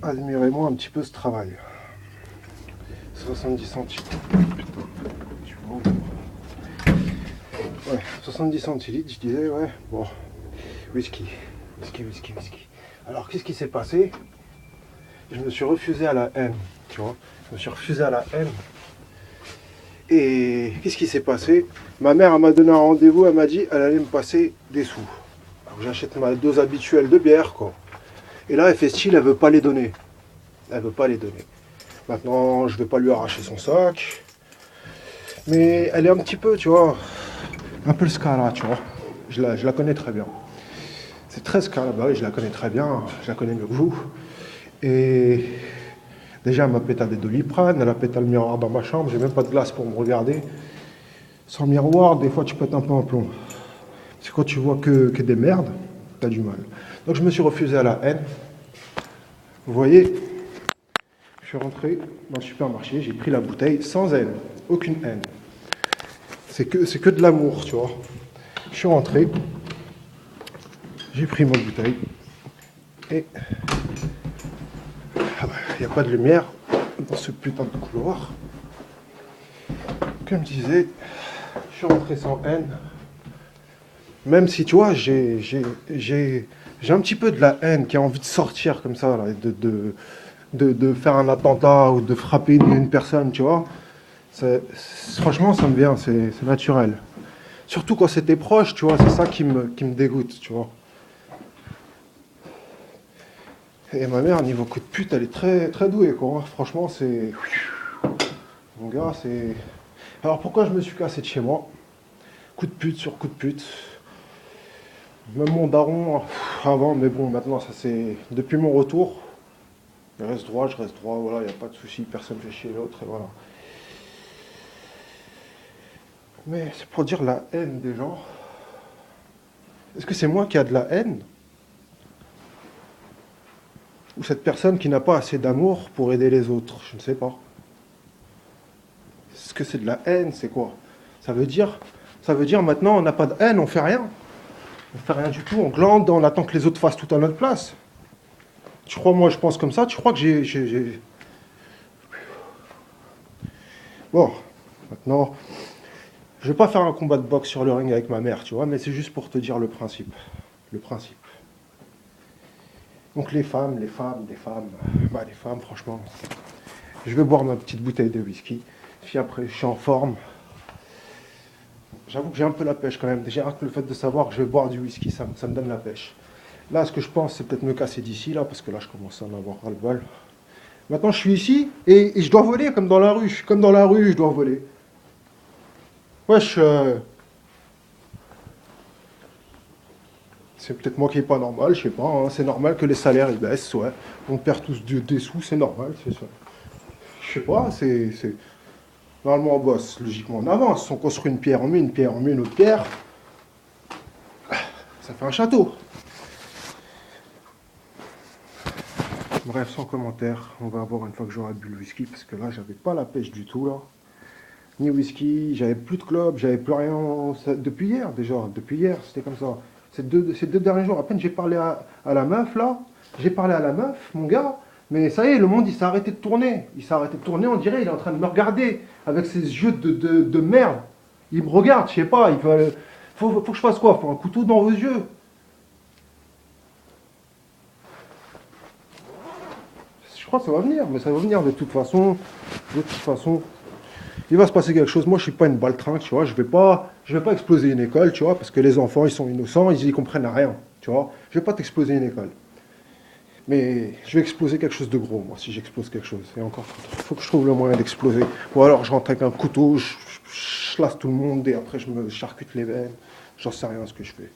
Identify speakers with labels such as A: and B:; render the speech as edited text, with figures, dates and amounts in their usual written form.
A: Admirez-moi un petit peu ce travail. 70 centilitres. Putain, tu vois. Ouais, 70 centilitres, je disais, ouais. Bon, whisky. Whisky. Alors, qu'est-ce qui s'est passé? Je me suis refusé à la haine, tu vois. Je me suis refusé à la haine. Et qu'est-ce qui s'est passé? Ma mère, elle m'a donné un rendez-vous, elle m'a dit, elle allait me passer des sous. Alors, j'achète ma dose habituelle de bière, quoi. Et là, elle fait style, elle veut pas les donner. Elle veut pas les donner. Maintenant, je vais pas lui arracher son sac. Mais elle est un petit peu, tu vois, un peu le Scala, tu vois. Je la connais très bien. C'est très Scala, bah oui, je la connais très bien. Je la connais mieux que vous. Et déjà, elle m'a pété des Doliprane, elle a pété le miroir dans ma chambre. J'ai même pas de glace pour me regarder. Sans miroir, des fois, tu pètes un peu un plomb. C'est quand tu vois que des merdes, t'as du mal. Donc, je me suis refusé à la haine. Vous voyez, je suis rentré dans le supermarché, j'ai pris la bouteille sans haine, aucune haine. C'est que de l'amour, tu vois. Je suis rentré, j'ai pris ma bouteille et il n'y a pas de lumière dans ce putain de couloir. Comme je disais, je suis rentré sans haine. Même si, tu vois, j'ai un petit peu de la haine qui a envie de sortir comme ça, là, de faire un attentat ou de frapper une personne, tu vois. Franchement, ça me vient, c'est naturel. Surtout quand c'était proche, tu vois, c'est ça qui me dégoûte, tu vois. Et ma mère, niveau coup de pute, elle est très, très douée, quoi. Franchement, c'est... Mon gars, c'est... Alors pourquoi je me suis cassé de chez moi? Coup de pute sur coup de pute. Même mon daron, avant, mais bon, maintenant, ça c'est... Depuis mon retour, je reste droit, voilà, il n'y a pas de souci, personne ne fait chier l'autre, et voilà. Mais c'est pour dire la haine des gens. Est-ce que c'est moi qui a de la haine? Ou cette personne qui n'a pas assez d'amour pour aider les autres? Je ne sais pas. Est-ce que c'est de la haine? C'est quoi? Ça veut dire maintenant on n'a pas de haine, on fait rien. On fait rien du tout, on glande, on attend que les autres fassent tout à notre place. Tu crois, moi je pense comme ça? Tu crois que j'ai... Bon, maintenant, je vais pas faire un combat de boxe sur le ring avec ma mère, tu vois, mais c'est juste pour te dire le principe. Le principe. Donc les femmes, franchement. Je vais boire ma petite bouteille de whisky. Puis après, je suis en forme. J'avoue que j'ai un peu la pêche quand même. Déjà, le fait de savoir que je vais boire du whisky, ça me donne la pêche. Là, ce que je pense, c'est peut-être me casser d'ici, là, parce que là, je commence à en avoir ras-le-bol. Maintenant, je suis ici, et je dois voler, comme dans la rue. Comme dans la rue, je dois voler. Wesh, c'est peut-être moi qui est pas normal, je sais pas. Hein. C'est normal que les salaires, ils baissent, ouais. On perd tous des sous, c'est normal, c'est ça. Je sais pas, c'est... Normalement, on bosse, logiquement, on avance. On construit une pierre, on met une pierre, on met une autre pierre. Ça fait un château. Bref, sans commentaire, on va voir une fois que j'aurai bu le whisky, parce que là, j'avais pas la pêche du tout, là. Ni whisky, j'avais plus de club, j'avais plus rien. Depuis hier, déjà, depuis hier, c'était comme ça. Ces deux derniers jours, à peine j'ai parlé à la meuf, là. J'ai parlé à la meuf, mon gars. Mais ça y est, le monde, il s'est arrêté de tourner. Il s'est arrêté de tourner, on dirait, il est en train de me regarder avec ses yeux de merde. Il me regarde, je sais pas, il faut que je fasse quoi? Faut un couteau dans vos yeux. Je crois que ça va venir, mais ça va venir de toute façon. De toute façon, il va se passer quelque chose. Moi, je suis pas une baltringue, tu vois. Je vais pas exploser une école, tu vois, parce que les enfants, ils sont innocents, ils y comprennent rien, tu vois. Je vais pas t'exploser une école. Mais je vais exploser quelque chose de gros, moi, si j'explose quelque chose. Et encore, il faut que je trouve le moyen d'exploser. Ou alors, je rentre avec un couteau, je lasse tout le monde et après, je me charcute les veines. J'en sais rien ce que je fais.